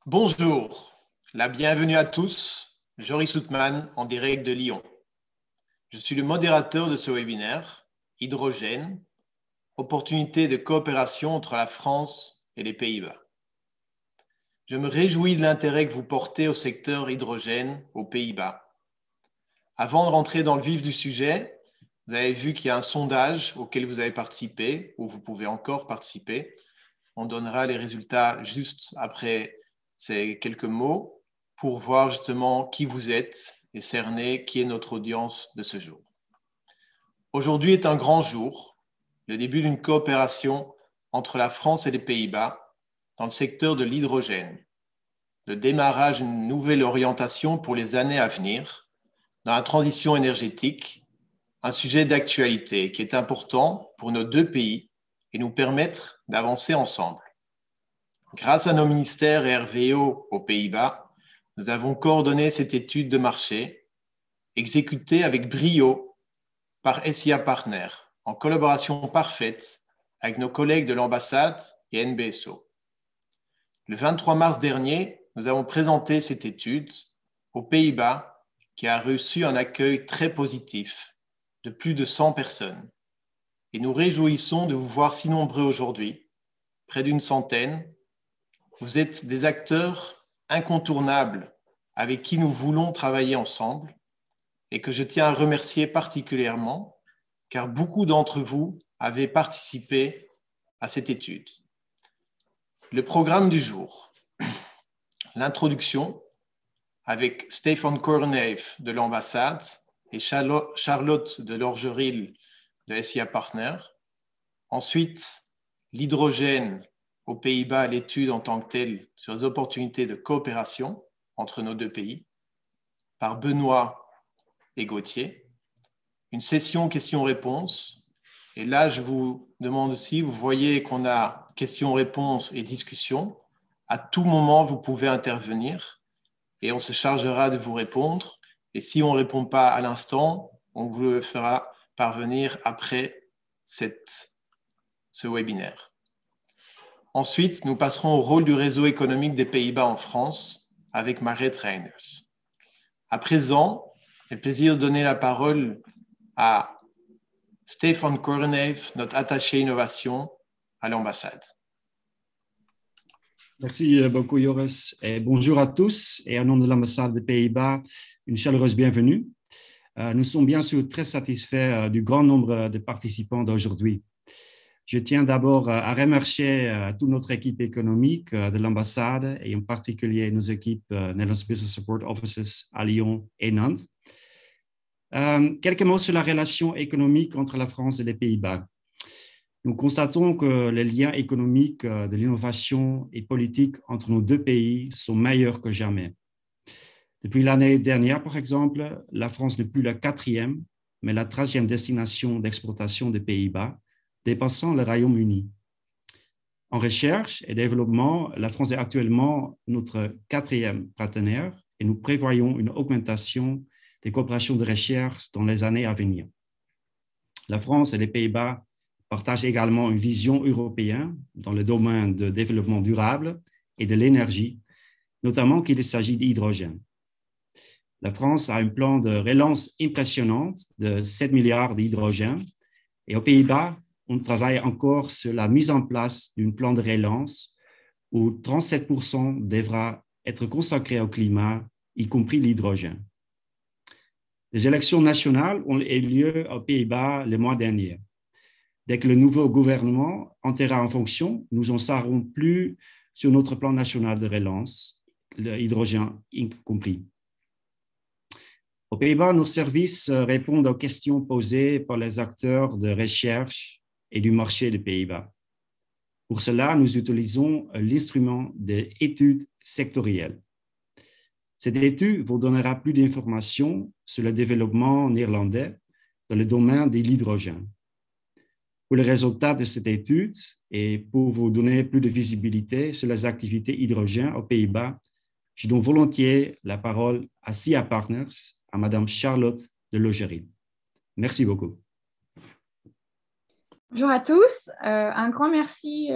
Bonjour, la bienvenue à tous, Joris Houtman en direct de Lyon. Je suis le modérateur de ce webinaire, Hydrogène, opportunité de coopération entre la France et les Pays-Bas. Je me réjouis de l'intérêt que vous portez au secteur hydrogène aux Pays-Bas. Avant de rentrer dans le vif du sujet, vous avez vu qu'il y a un sondage auquel vous avez participé, ou vous pouvez encore participer. On donnera les résultats juste après ces quelques mots pour voir justement qui vous êtes et cerner qui est notre audience de ce jour. Aujourd'hui est un grand jour, le début d'une coopération entre la France et les Pays-Bas dans le secteur de l'hydrogène, le démarrage d'une nouvelle orientation pour les années à venir dans la transition énergétique, un sujet d'actualité qui est important pour nos deux pays et nous permettre d'avancer ensemble. Grâce à nos ministères et RVO aux Pays-Bas, nous avons coordonné cette étude de marché, exécutée avec brio par SIA Partner, en collaboration parfaite avec nos collègues de l'ambassade et NBSO. Le 23 mars dernier, nous avons présenté cette étude aux Pays-Bas qui a reçu un accueil très positif de plus de 100 personnes. Et nous réjouissons de vous voir si nombreux aujourd'hui, près d'une centaine. Vous êtes des acteurs incontournables avec qui nous voulons travailler ensemble et que je tiens à remercier particulièrement car beaucoup d'entre vous avaient participé à cette étude. Le programme du jour, l'introduction avec Stefan Kornev de l'ambassade et Charlotte de Lorgeril de SIA Partner. Ensuite, l'hydrogène aux Pays-Bas, l'étude en tant que telle sur les opportunités de coopération entre nos deux pays, par Benoît et Gauthier. Une session questions-réponses. Et là, je vous demande aussi, vous voyez qu'on a questions-réponses et discussions. À tout moment, vous pouvez intervenir et on se chargera de vous répondre. Et si on ne répond pas à l'instant, on vous le fera parvenir après ce webinaire. Ensuite, nous passerons au rôle du réseau économique des Pays-Bas en France avec Mariette Reiners. À présent, j'ai le plaisir de donner la parole à Stefan Kornev, notre attaché innovation à l'ambassade. Merci beaucoup, Joris. Et bonjour à tous. Et au nom de l'ambassade des Pays-Bas, une chaleureuse bienvenue. Nous sommes bien sûr très satisfaits du grand nombre de participants d'aujourd'hui. Je tiens d'abord à remercier toute notre équipe économique de l'ambassade et en particulier nos équipes Netherlands Business Support Offices à Lyon et Nantes. Quelques mots sur la relation économique entre la France et les Pays-Bas. Nous constatons que les liens économiques de l'innovation et politique entre nos deux pays sont meilleurs que jamais. Depuis l'année dernière, par exemple, la France n'est plus la 4e, mais la 13e destination d'exportation des Pays-Bas, dépassant le Royaume-Uni. En recherche et développement, la France est actuellement notre 4e partenaire et nous prévoyons une augmentation des coopérations de recherche dans les années à venir. La France et les Pays-Bas partagent également une vision européenne dans le domaine de développement durable et de l'énergie, notamment qu'il s'agit d'hydrogène. La France a un plan de relance impressionnant de 7 milliards d'hydrogène et aux Pays-Bas, on travaille encore sur la mise en place d'un plan de relance où 37% devra être consacré au climat, y compris l'hydrogène. Les élections nationales ont eu lieu aux Pays-Bas le mois dernier. Dès que le nouveau gouvernement entrera en fonction, nous n'en saurons plus sur notre plan national de relance, l'hydrogène y compris. Aux Pays-Bas, nos services répondent aux questions posées par les acteurs de recherche et du marché des Pays-Bas. Pour cela, nous utilisons l'instrument d'études sectorielles. Cette étude vous donnera plus d'informations sur le développement néerlandais dans le domaine de l'hydrogène. Pour les résultats de cette étude et pour vous donner plus de visibilité sur les activités hydrogène aux Pays-Bas, je donne volontiers la parole à SIA Partners, à Madame Charlotte de Lorgeril. Merci beaucoup. Bonjour à tous. Un grand merci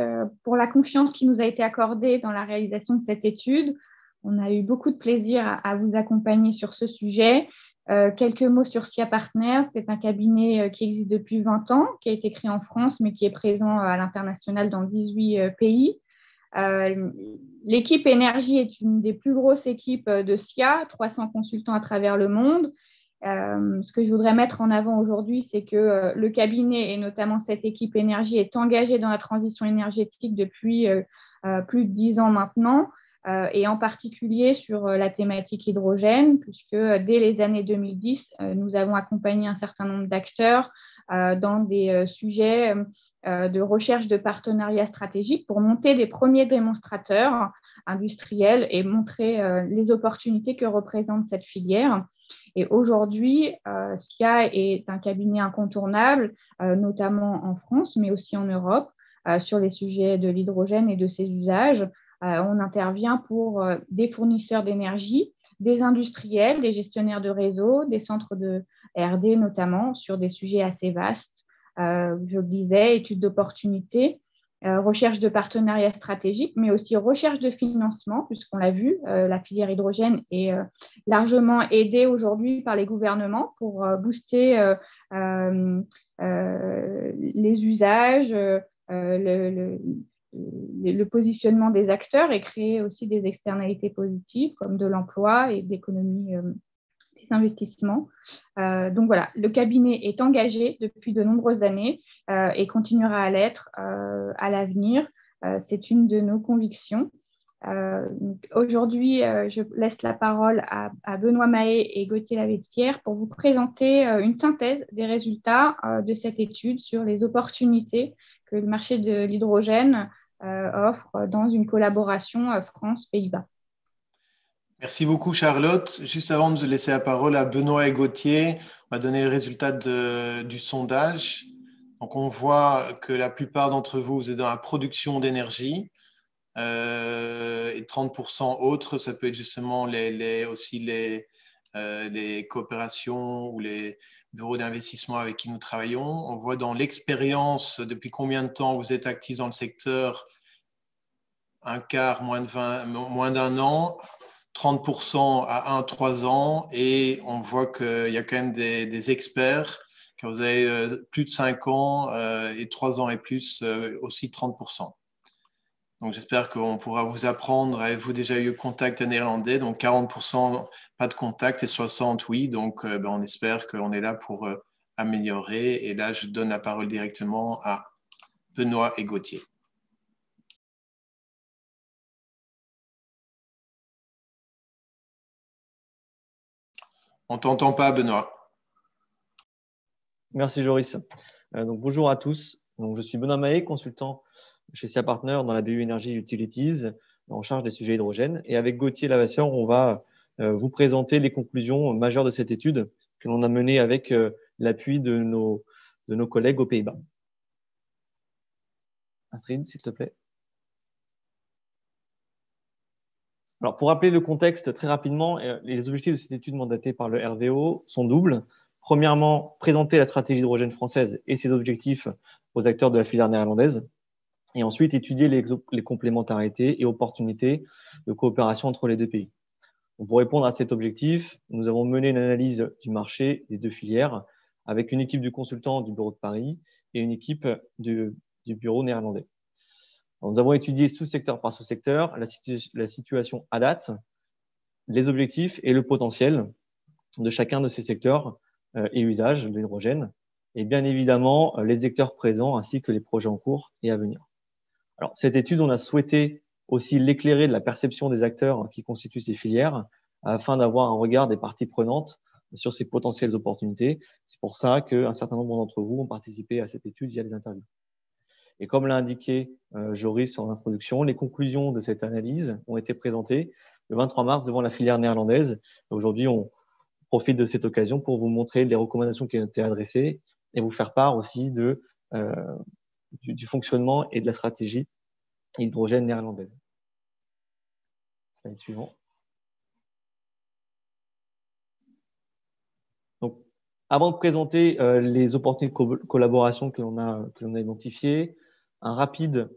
pour la confiance qui nous a été accordée dans la réalisation de cette étude. On a eu beaucoup de plaisir à vous accompagner sur ce sujet. Quelques mots sur SIA Partners. C'est un cabinet qui existe depuis 20 ans, qui a été créé en France, mais qui est présent à l'international dans 18 pays. L'équipe énergie est une des plus grosses équipes de SIA, 300 consultants à travers le monde. Ce que je voudrais mettre en avant aujourd'hui, c'est que le cabinet et notamment cette équipe énergie est engagée dans la transition énergétique depuis plus de 10 ans maintenant, et en particulier sur la thématique hydrogène, puisque dès les années 2010, nous avons accompagné un certain nombre d'acteurs dans des sujets de recherche de partenariats stratégiques pour monter des premiers démonstrateurs industriels et montrer les opportunités que représente cette filière. Et aujourd'hui, SIA est un cabinet incontournable, notamment en France, mais aussi en Europe, sur les sujets de l'hydrogène et de ses usages. On intervient pour des fournisseurs d'énergie, des industriels, des gestionnaires de réseau, des centres de R&D notamment, sur des sujets assez vastes. Je le disais, études d'opportunités, recherche de partenariats stratégiques, mais aussi recherche de financement, puisqu'on l'a vu, la filière hydrogène est largement aidée aujourd'hui par les gouvernements pour booster les usages, le positionnement des acteurs et créer aussi des externalités positives comme de l'emploi et de l'économie des investissements. Donc voilà, le cabinet est engagé depuis de nombreuses années et continuera à l'être à l'avenir. C'est une de nos convictions. Aujourd'hui, je laisse la parole à Benoît Mahé et Gauthier Lavestière pour vous présenter une synthèse des résultats de cette étude sur les opportunités que le marché de l'hydrogène offre dans une collaboration France-Pays-Bas. Merci beaucoup, Charlotte. Juste avant de laisser la parole à Benoît et Gauthier, on va donner le résultat du sondage. Donc, on voit que la plupart d'entre vous, vous êtes dans la production d'énergie. Et 30% autres, ça peut être justement aussi les coopérations ou les bureaux d'investissement avec qui nous travaillons. On voit dans l'expérience depuis combien de temps vous êtes actifs dans le secteur, un quart, moins d'un an, 30% à 1-3 ans, et on voit qu'il y a quand même des experts. Quand vous avez plus de 5 ans et 3 ans et plus, aussi 30%. Donc, j'espère qu'on pourra vous apprendre. Avez-vous déjà eu contact en néerlandais? Donc, 40% pas de contact et 60% oui. Donc, on espère qu'on est là pour améliorer. Et là, je donne la parole directement à Benoît et Gauthier. On ne t'entend pas, Benoît. Merci, Joris. Donc, bonjour à tous. Donc, je suis Benoît Mahé, consultant chez SIA Partners dans la BU Energy Utilities, en charge des sujets hydrogène. Et avec Gauthier Lavestière, on va vous présenter les conclusions majeures de cette étude que l'on a menée avec l'appui de nos collègues aux Pays-Bas. Astrid, s'il te plaît. Alors, pour rappeler le contexte très rapidement, les objectifs de cette étude mandatée par le RVO sont doubles. Premièrement, présenter la stratégie hydrogène française et ses objectifs aux acteurs de la filière néerlandaise. Et ensuite, étudier les complémentarités et opportunités de coopération entre les deux pays. Donc, pour répondre à cet objectif, nous avons mené une analyse du marché des deux filières avec une équipe du consultant du bureau de Paris et une équipe du bureau néerlandais. Nous avons étudié sous-secteur par sous-secteur la situation à date, les objectifs et le potentiel de chacun de ces secteurs et usages de l'hydrogène, et bien évidemment les acteurs présents ainsi que les projets en cours et à venir. Alors, cette étude, on a souhaité aussi l'éclairer de la perception des acteurs qui constituent ces filières afin d'avoir un regard des parties prenantes sur ces potentielles opportunités. C'est pour ça qu'un certain nombre d'entre vous ont participé à cette étude via des interviews. Et comme l'a indiqué Joris en introduction, les conclusions de cette analyse ont été présentées le 23 mars devant la filière néerlandaise. Aujourd'hui, on profite de cette occasion pour vous montrer les recommandations qui ont été adressées et vous faire part aussi du fonctionnement et de la stratégie hydrogène néerlandaise. Slide suivant. Donc, Avant de présenter les opportunités de collaboration que l'on a identifiées, un rapide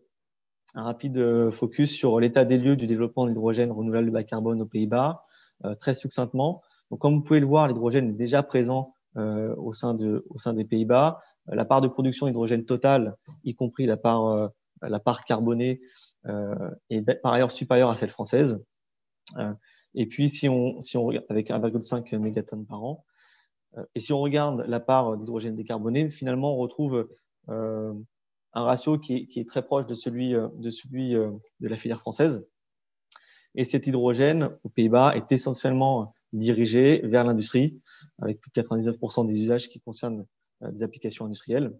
focus sur l'état des lieux du développement de l'hydrogène renouvelable de bas carbone aux Pays-Bas, très succinctement. Donc, comme vous pouvez le voir, l'hydrogène est déjà présent au sein des Pays-Bas. La part de production d'hydrogène totale, y compris la part carbonée, est par ailleurs supérieure à celle française. Et puis, si on regarde avec 1,5 mégatonnes par an, et si on regarde la part d'hydrogène décarboné, finalement, on retrouve un ratio qui est très proche de celui de la filière française. Et cet hydrogène aux Pays-Bas est essentiellement dirigé vers l'industrie, avec plus de 99% des usages qui concernent des applications industrielles,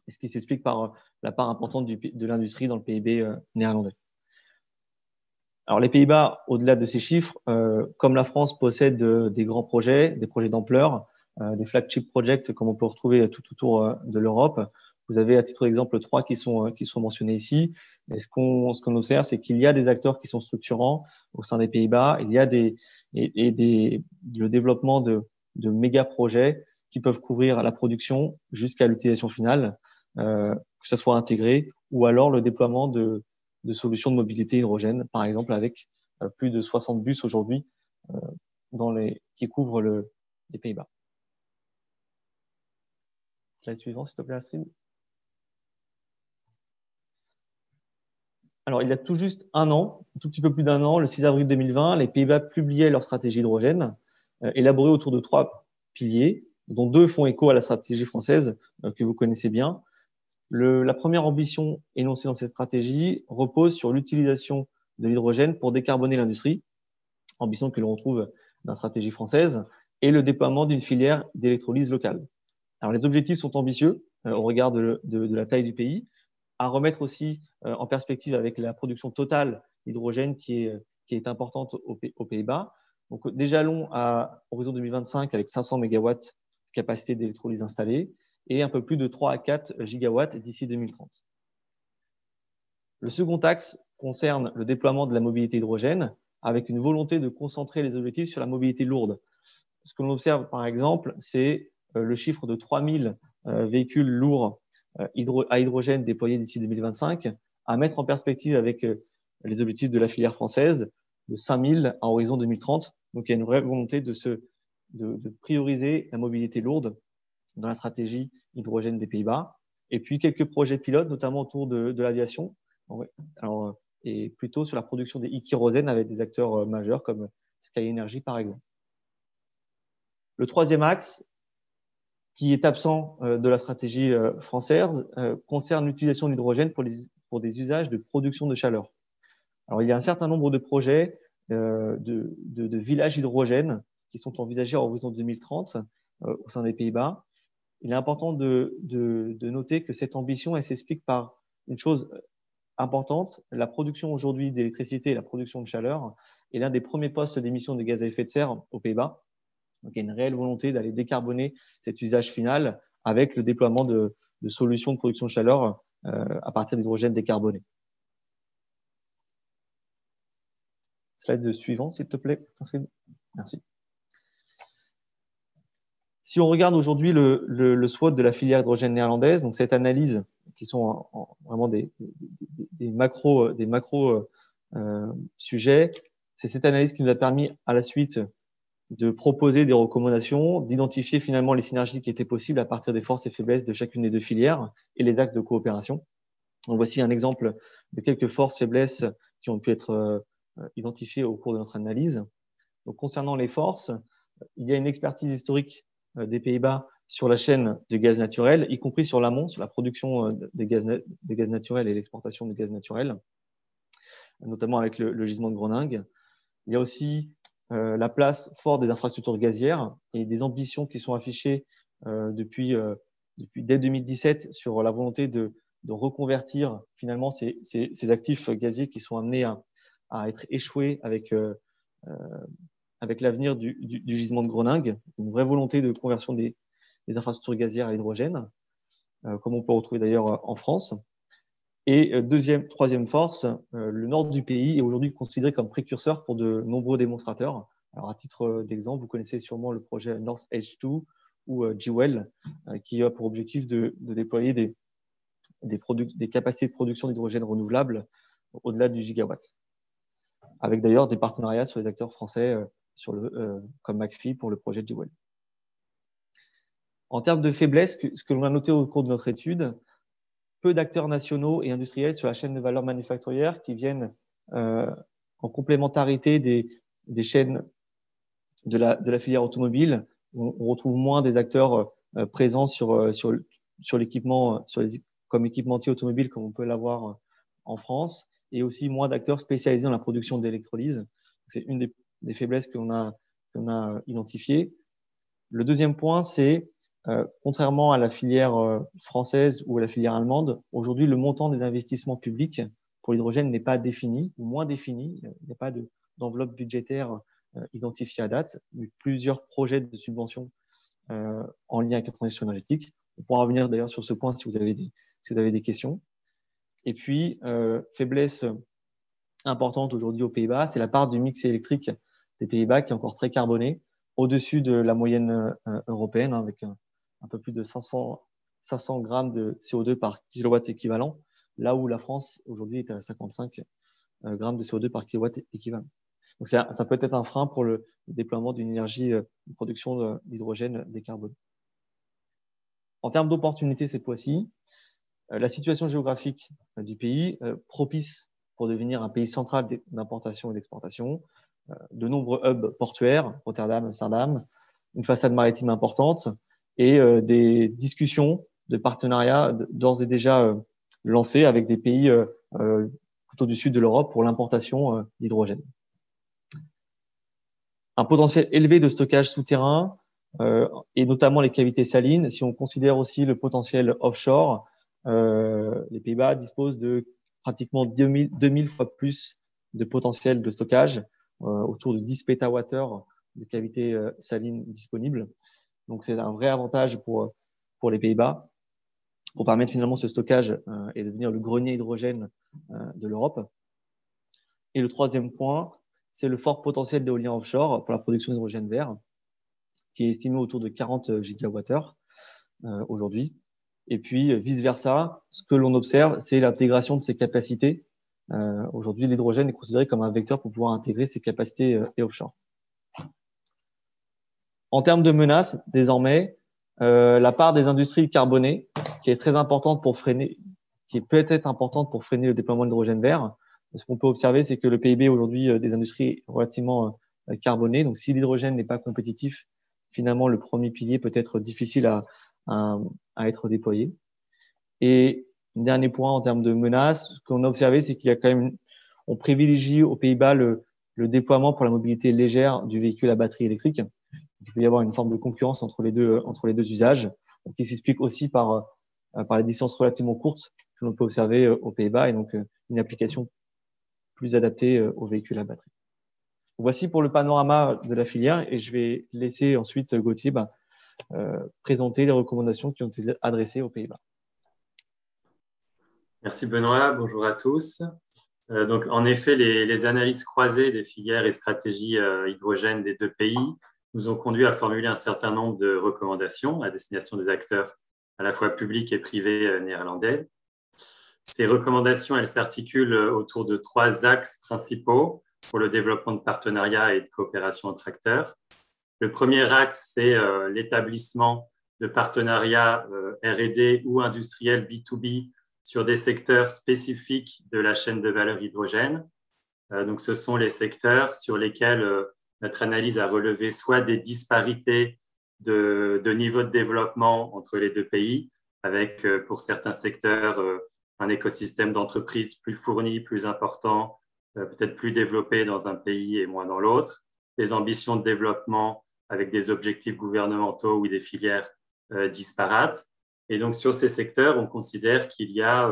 et ce qui s'explique par la part importante de l'industrie dans le PIB néerlandais. Alors, les Pays-Bas, au-delà de ces chiffres, comme la France possède des grands projets, des projets d'ampleur, des flagship projects comme on peut retrouver tout autour de l'Europe. Vous avez à titre d'exemple 3 qui sont mentionnés ici. Et ce qu'on observe, c'est qu'il y a des acteurs qui sont structurants au sein des Pays-Bas. Il y a le développement de méga projets qui peuvent couvrir la production jusqu'à l'utilisation finale, que ce soit intégré, ou alors le déploiement de solutions de mobilité hydrogène, par exemple avec plus de 60 bus aujourd'hui qui couvrent les Pays-Bas. Slide suivant, s'il te plaît, Astrid. Alors, il y a tout juste un an, un tout petit peu plus d'un an, le 6 avril 2020, les Pays-Bas publiaient leur stratégie hydrogène, élaborée autour de 3 piliers, dont 2 font écho à la stratégie française que vous connaissez bien. La première ambition énoncée dans cette stratégie repose sur l'utilisation de l'hydrogène pour décarboner l'industrie, ambition que l'on retrouve dans la stratégie française, et le déploiement d'une filière d'électrolyse locale. Alors, les objectifs sont ambitieux au regard de la taille du pays, à remettre aussi en perspective avec la production totale d'hydrogène qui est importante aux Pays-Bas. Donc, des jalons à horizon 2025 avec 500 MW de capacité d'électrolyse installée et un peu plus de 3 à 4 gigawatts d'ici 2030. Le second axe concerne le déploiement de la mobilité hydrogène avec une volonté de concentrer les objectifs sur la mobilité lourde. Ce que l'on observe, par exemple, c'est le chiffre de 3000 véhicules lourds à hydrogène déployés d'ici 2025, à mettre en perspective avec les objectifs de la filière française de 5000 à horizon 2030. Donc, il y a une vraie volonté de prioriser la mobilité lourde dans la stratégie hydrogène des Pays-Bas. Et puis, quelques projets pilotes, notamment autour de l'aviation, et plutôt sur la production des e-kérosène avec des acteurs majeurs comme Sky Energy, par exemple. Le troisième axe, qui est absent de la stratégie française, concerne l'utilisation de l'hydrogène pour des usages de production de chaleur. Alors, il y a un certain nombre de projets de villages hydrogène qui sont envisagés à horizon 2030 au sein des Pays-Bas. Il est important de noter que cette ambition, elle s'explique par une chose importante. La production aujourd'hui d'électricité et la production de chaleur est l'un des premiers postes d'émissions de gaz à effet de serre aux Pays-Bas. Donc, il y a une réelle volonté d'aller décarboner cet usage final avec le déploiement de solutions de production de chaleur à partir d'hydrogène décarboné. Slide suivant, s'il te plaît. Merci. Si on regarde aujourd'hui le SWOT de la filière hydrogène néerlandaise, donc cette analyse qui sont vraiment des macro sujets, c'est cette analyse qui nous a permis à la suite de proposer des recommandations, d'identifier finalement les synergies qui étaient possibles à partir des forces et faiblesses de chacune des 2 filières et les axes de coopération. Donc, voici un exemple de quelques forces, faiblesses qui ont pu être identifiées au cours de notre analyse. Donc, concernant les forces, il y a une expertise historique des Pays-Bas sur la chaîne de gaz naturel, y compris sur l'amont, sur la production des gaz naturels et l'exportation de gaz naturel, notamment avec le gisement de Groningue. Il y a aussi la place forte des infrastructures gazières et des ambitions qui sont affichées depuis dès 2017 sur la volonté de reconvertir finalement ces actifs gaziers qui sont amenés à être échoués avec l'avenir du gisement de Groningue, une vraie volonté de conversion des infrastructures gazières à l'hydrogène, comme on peut retrouver d'ailleurs en France. Et troisième force, le nord du pays est aujourd'hui considéré comme précurseur pour de nombreux démonstrateurs. Alors, à titre d'exemple, vous connaissez sûrement le projet North Edge 2 ou GWEL, qui a pour objectif de déployer des capacités de production d'hydrogène renouvelable au-delà du gigawatt, avec d'ailleurs des partenariats sur les acteurs français comme McPhy pour le projet GWEL. En termes de faiblesse, ce que l'on a noté au cours de notre étude, peu d'acteurs nationaux et industriels sur la chaîne de valeur manufacturière qui viennent en complémentarité des chaînes de la filière automobile. On retrouve moins des acteurs présents sur l'équipement, comme équipementier automobile comme on peut l'avoir en France, et aussi moins d'acteurs spécialisés dans la production d'électrolyse. C'est une des faiblesses qu'on a identifiées. Le deuxième point, c'est contrairement à la filière française ou à la filière allemande, aujourd'hui, le montant des investissements publics pour l'hydrogène n'est pas défini ou moins défini. Il n'y a pas d'enveloppe budgétaire identifiée à date, mais plusieurs projets de subventions en lien avec la transition énergétique. On pourra revenir d'ailleurs sur ce point si vous avez des questions. Et puis, faiblesse importante aujourd'hui aux Pays-Bas, c'est la part du mix électrique des Pays-Bas qui est encore très carboné, au-dessus de la moyenne européenne, avec un peu plus de 500 grammes de CO2 par kilowatt équivalent, là où la France aujourd'hui est à 55 grammes de CO2 par kilowatt équivalent. Donc ça peut être un frein pour le déploiement d'une énergie de production d'hydrogène décarboné. En termes d'opportunités cette fois-ci, la situation géographique du pays propice pour devenir un pays central d'importation et d'exportation, de nombreux hubs portuaires, Rotterdam, Amsterdam, une façade maritime importante et des discussions de partenariat d'ores et déjà lancées avec des pays plutôt du sud de l'Europe pour l'importation d'hydrogène. Un potentiel élevé de stockage souterrain et notamment les cavités salines. Si on considère aussi le potentiel offshore, les Pays-Bas disposent de pratiquement 2000 fois plus de potentiel de stockage, autour de 10 pétawattheures de cavités salines disponibles. Donc, c'est un vrai avantage pour les Pays-Bas pour permettre finalement ce stockage et devenir le grenier hydrogène de l'Europe. Et le troisième point, c'est le fort potentiel d'éolien offshore pour la production d'hydrogène vert, qui est estimé autour de 40 gigawattheures aujourd'hui. Et puis, vice-versa, ce que l'on observe, c'est l'intégration de ces capacités. Aujourd'hui, l'hydrogène est considéré comme un vecteur pour pouvoir intégrer ces capacités et offshore. En termes de menaces, désormais, la part des industries carbonées, qui est très importante pour freiner, qui peut être importante pour freiner le déploiement de l'hydrogène vert. Ce qu'on peut observer, c'est que le PIB aujourd'hui des industries est relativement carboné. Donc, si l'hydrogène n'est pas compétitif, finalement, le premier pilier peut être difficile à être déployé. Et dernier point en termes de menaces, ce qu'on a observé, c'est qu'il y a quand même, on privilégie aux Pays-Bas le déploiement pour la mobilité légère du véhicule à batterie électrique. Il peut y avoir une forme de concurrence entre les deux usages, qui s'explique aussi par les distances relativement courtes que l'on peut observer aux Pays-Bas et donc une application plus adaptée aux véhicules à batterie. Voici pour le panorama de la filière et je vais laisser ensuite Gauthier présenter les recommandations qui ont été adressées aux Pays-Bas. Merci Benoît, bonjour à tous. Donc, en effet, les analyses croisées des filières et stratégies hydrogène des deux pays nous ont conduit à formuler un certain nombre de recommandations à destination des acteurs à la fois publics et privés néerlandais. Ces recommandations, elles s'articulent autour de 3 axes principaux pour le développement de partenariats et de coopération entre acteurs. Le premier axe, c'est l'établissement de partenariats R&D ou industriels B2B sur des secteurs spécifiques de la chaîne de valeur hydrogène. Donc, ce sont les secteurs sur lesquels notre analyse a relevé soit des disparités de niveau de développement entre les deux pays, avec pour certains secteurs un écosystème d'entreprises plus fourni, plus important, peut-être plus développé dans un pays et moins dans l'autre, des ambitions de développement avec des objectifs gouvernementaux ou des filières disparates. Et donc, sur ces secteurs, on considère qu'il y a,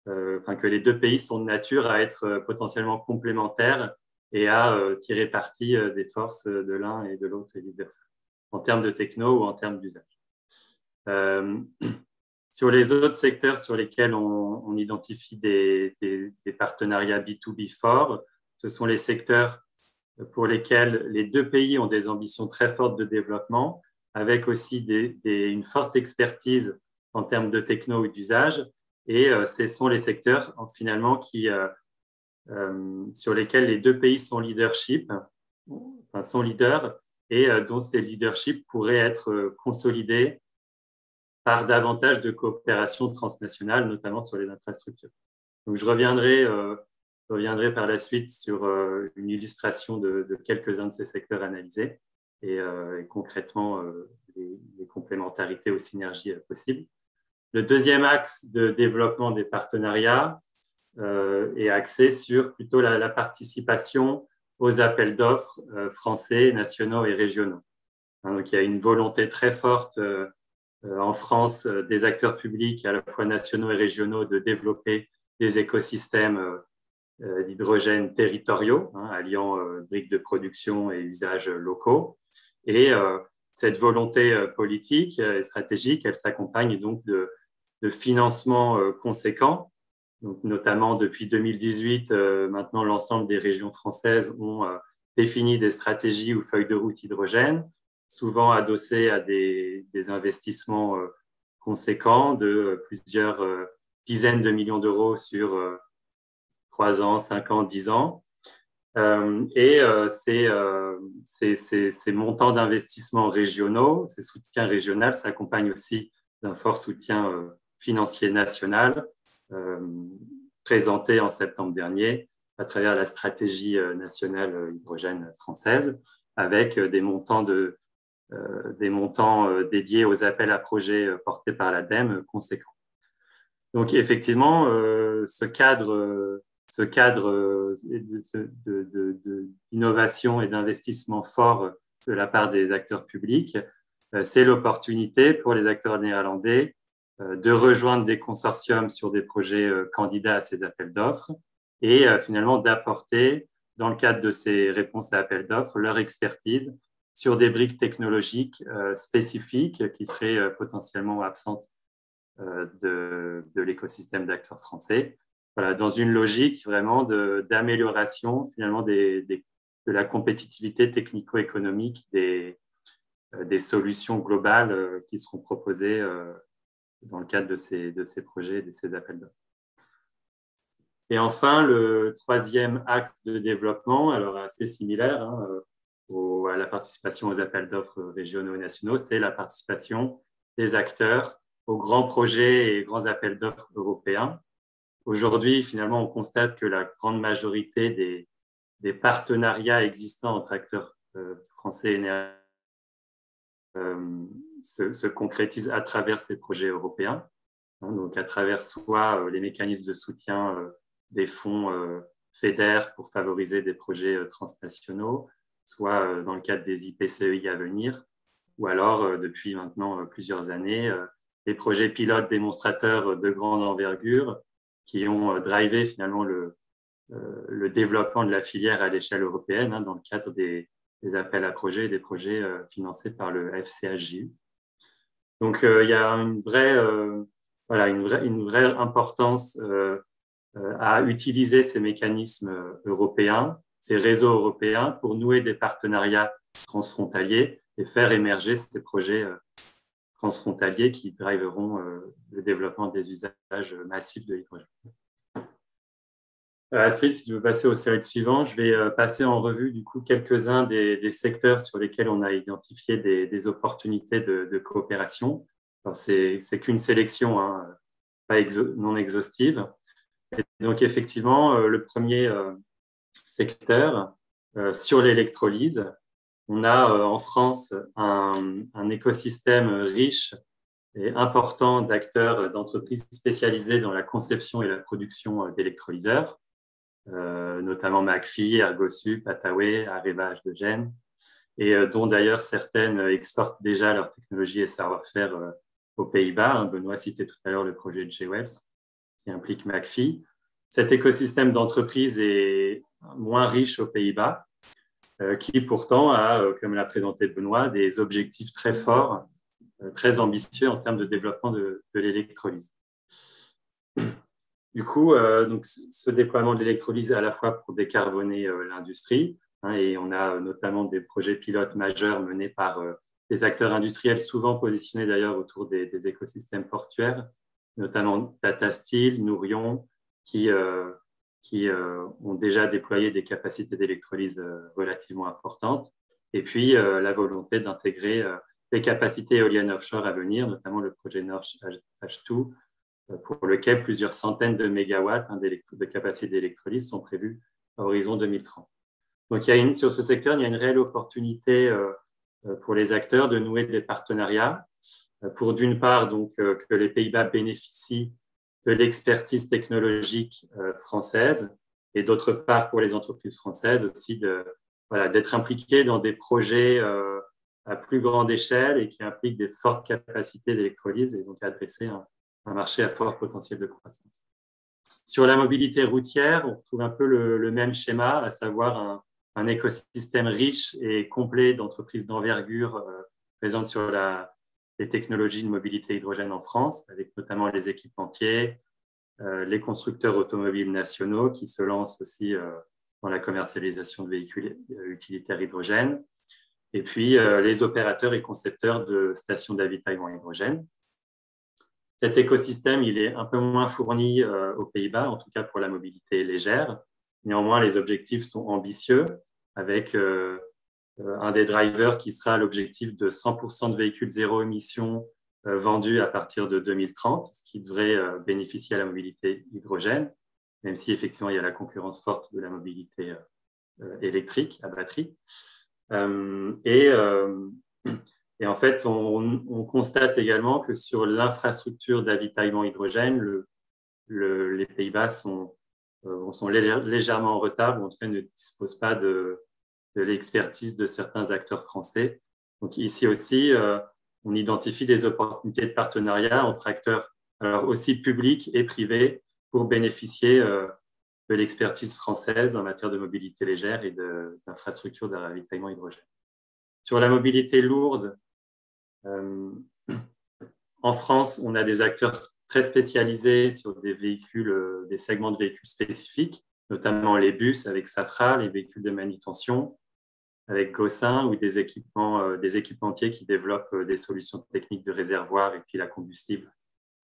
que les deux pays sont de nature à être potentiellement complémentaires et à tirer parti des forces de l'un et de l'autre et vice-versa, en termes de techno ou en termes d'usage. Sur les autres secteurs sur lesquels on identifie des partenariats B2B forts, ce sont les secteurs pour lesquels les deux pays ont des ambitions très fortes de développement, avec aussi une forte expertise en termes de techno ou d'usage. Et ce sont les secteurs finalement sur lesquels les deux pays sont leaders, et dont ces leaderships pourraient être consolidés par davantage de coopération transnationale, notamment sur les infrastructures. Donc, je reviendrai par la suite sur une illustration de quelques-uns de ces secteurs analysés et concrètement les complémentarités aux synergies possibles. Le deuxième axe de développement des partenariats est axé sur plutôt la participation aux appels d'offres français, nationaux et régionaux. Donc, il y a une volonté très forte en France des acteurs publics, à la fois nationaux et régionaux, de développer des écosystèmes d'hydrogène territoriaux, alliant briques de production et usages locaux. Et cette volonté politique et stratégique, elle s'accompagne donc de financements conséquents. Donc, notamment depuis 2018, maintenant l'ensemble des régions françaises ont défini des stratégies ou feuilles de route hydrogène, souvent adossées à des investissements conséquents de plusieurs dizaines de millions d'euros sur 3 ans, 5 ans, 10 ans. Ces montants d'investissement régionaux, ces soutiens régionaux s'accompagnent aussi d'un fort soutien financier national présenté en septembre dernier à travers la stratégie nationale hydrogène française, avec des montants dédiés aux appels à projets portés par l'ADEME conséquents. Donc effectivement, ce cadre d'innovation et d'investissement fort de la part des acteurs publics, c'est l'opportunité pour les acteurs néerlandais de rejoindre des consortiums sur des projets candidats à ces appels d'offres et finalement d'apporter, dans le cadre de ces réponses à appels d'offres, leur expertise sur des briques technologiques spécifiques qui seraient potentiellement absentes de l'écosystème d'acteurs français. Voilà, dans une logique vraiment d'amélioration finalement de la compétitivité technico-économique des solutions globales qui seront proposées dans le cadre de ces projets et de ces appels d'offres. Et enfin, le troisième acte de développement, alors assez similaire à la participation aux appels d'offres régionaux et nationaux, c'est la participation des acteurs aux grands projets et grands appels d'offres européens. Aujourd'hui, finalement, on constate que la grande majorité des partenariats existants entre acteurs français et néerlandais se concrétisent à travers ces projets européens, donc à travers soit les mécanismes de soutien des fonds FEDER pour favoriser des projets transnationaux, soit dans le cadre des IPCEI à venir, ou alors depuis maintenant plusieurs années, les projets pilotes démonstrateurs de grande envergure qui ont drivé finalement le développement de la filière à l'échelle européenne dans le cadre des appels à projets et des projets financés par le FCHJU. Donc, il y a une vraie importance à utiliser ces mécanismes européens, ces réseaux européens pour nouer des partenariats transfrontaliers et faire émerger ces projets transfrontaliers qui driveront le développement des usages massifs de l'hydrogène. Astrid, si tu veux passer au slide suivant, je vais passer en revue du coup quelques-uns des secteurs sur lesquels on a identifié des opportunités de coopération. C'est qu'une sélection non exhaustive. Et donc effectivement, le premier secteur sur l'électrolyse, on a en France un écosystème riche et important d'acteurs, d'entreprises spécialisées dans la conception et la production d'électrolyseurs, notamment McPhy, Ergosup, Attaway, Areva H2Gen, et dont d'ailleurs certaines exportent déjà leur technologie et savoir-faire aux Pays-Bas. Benoît citait tout à l'heure le projet de J-Wells qui implique McPhy. Cet écosystème d'entreprises est moins riche aux Pays-Bas, qui pourtant a, comme l'a présenté Benoît, des objectifs très forts, très ambitieux en termes de développement de l'électrolyse. Du coup, donc, ce déploiement de l'électrolyse à la fois pour décarboner l'industrie, et on a notamment des projets pilotes majeurs menés par des acteurs industriels souvent positionnés d'ailleurs autour des écosystèmes portuaires, notamment Tata Steel, Nourion, qui ont déjà déployé des capacités d'électrolyse relativement importantes. Et puis, la volonté d'intégrer les capacités éoliennes offshore à venir, notamment le projet North H2, pour lequel plusieurs centaines de mégawatts de capacité d'électrolyse sont prévus à horizon 2030. Donc, sur ce secteur, il y a une réelle opportunité pour les acteurs de nouer des partenariats pour, d'une part, donc, que les Pays-Bas bénéficient de l'expertise technologique française et, d'autre part, pour les entreprises françaises aussi d'être impliquées dans des projets à plus grande échelle et qui impliquent des fortes capacités d'électrolyse et donc adresser un marché à fort potentiel de croissance. Sur la mobilité routière, on retrouve un peu le même schéma, à savoir un écosystème riche et complet d'entreprises d'envergure présentes sur les technologies de mobilité hydrogène en France, avec notamment les équipementiers, les constructeurs automobiles nationaux qui se lancent aussi dans la commercialisation de véhicules utilitaires hydrogène, et puis les opérateurs et concepteurs de stations d'avitaillement hydrogène. Cet écosystème, il est un peu moins fourni aux Pays-Bas, en tout cas pour la mobilité légère. Néanmoins, les objectifs sont ambitieux, avec un des drivers qui sera l'objectif de 100% de véhicules zéro émission vendus à partir de 2030, ce qui devrait bénéficier à la mobilité hydrogène, même si effectivement il y a la concurrence forte de la mobilité électrique à batterie. Et en fait, on constate également que sur l'infrastructure d'avitaillement hydrogène, les Pays-Bas sont légèrement en retard, ou en tout cas ne disposent pas de l'expertise de certains acteurs français. Donc ici aussi, on identifie des opportunités de partenariat entre acteurs alors aussi publics et privés pour bénéficier de l'expertise française en matière de mobilité légère et d'infrastructures de ravitaillement hydrogène. Sur la mobilité lourde, en France, on a des acteurs très spécialisés sur des segments de véhicules spécifiques, notamment les bus avec Safra, les véhicules de manutention avec Gossin, ou des équipementiers qui développent des solutions techniques de réservoir et puis la combustible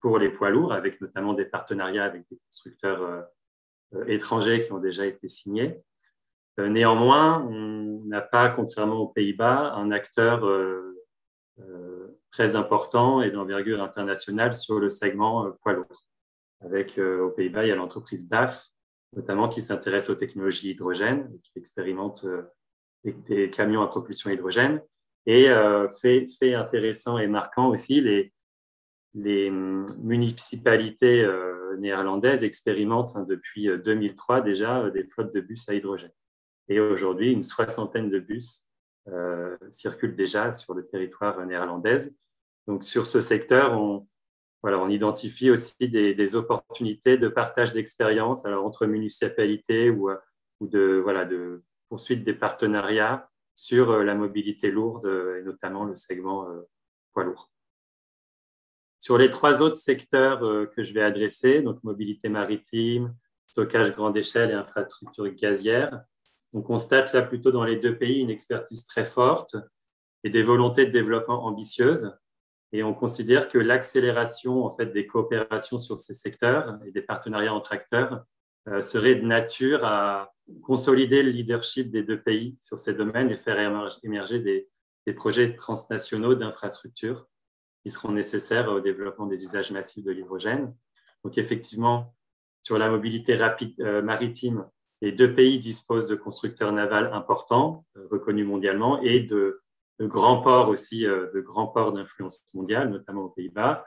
pour les poids lourds, avec notamment des partenariats avec des constructeurs étrangers qui ont déjà été signés. Néanmoins, on n'a pas, contrairement aux Pays-Bas, un acteur très important et d'envergure internationale sur le segment poids lourd. Aux Pays-Bas, il y a l'entreprise DAF, notamment, qui s'intéresse aux technologies hydrogène, qui expérimente des camions à propulsion hydrogène. Et fait intéressant et marquant aussi, les municipalités néerlandaises expérimentent depuis 2003 déjà des flottes de bus à hydrogène. Et aujourd'hui, une soixantaine de bus circulent déjà sur le territoire néerlandais. Donc, sur ce secteur, on identifie aussi des opportunités de partage d'expériences entre municipalités ou de poursuite des partenariats sur la mobilité lourde et notamment le segment poids lourd. Sur les trois autres secteurs que je vais adresser, donc mobilité maritime, stockage grande échelle et infrastructure gazière, on constate là plutôt dans les deux pays une expertise très forte et des volontés de développement ambitieuses. Et on considère que l'accélération en fait, des coopérations sur ces secteurs et des partenariats entre acteurs serait de nature à consolider le leadership des deux pays sur ces domaines et faire émerger des projets transnationaux d'infrastructures qui seront nécessaires au développement des usages massifs de l'hydrogène. Donc effectivement, sur la mobilité maritime, les deux pays disposent de constructeurs navals importants, reconnus mondialement, et de grands ports aussi, de grands ports d'influence mondiale, notamment aux Pays-Bas.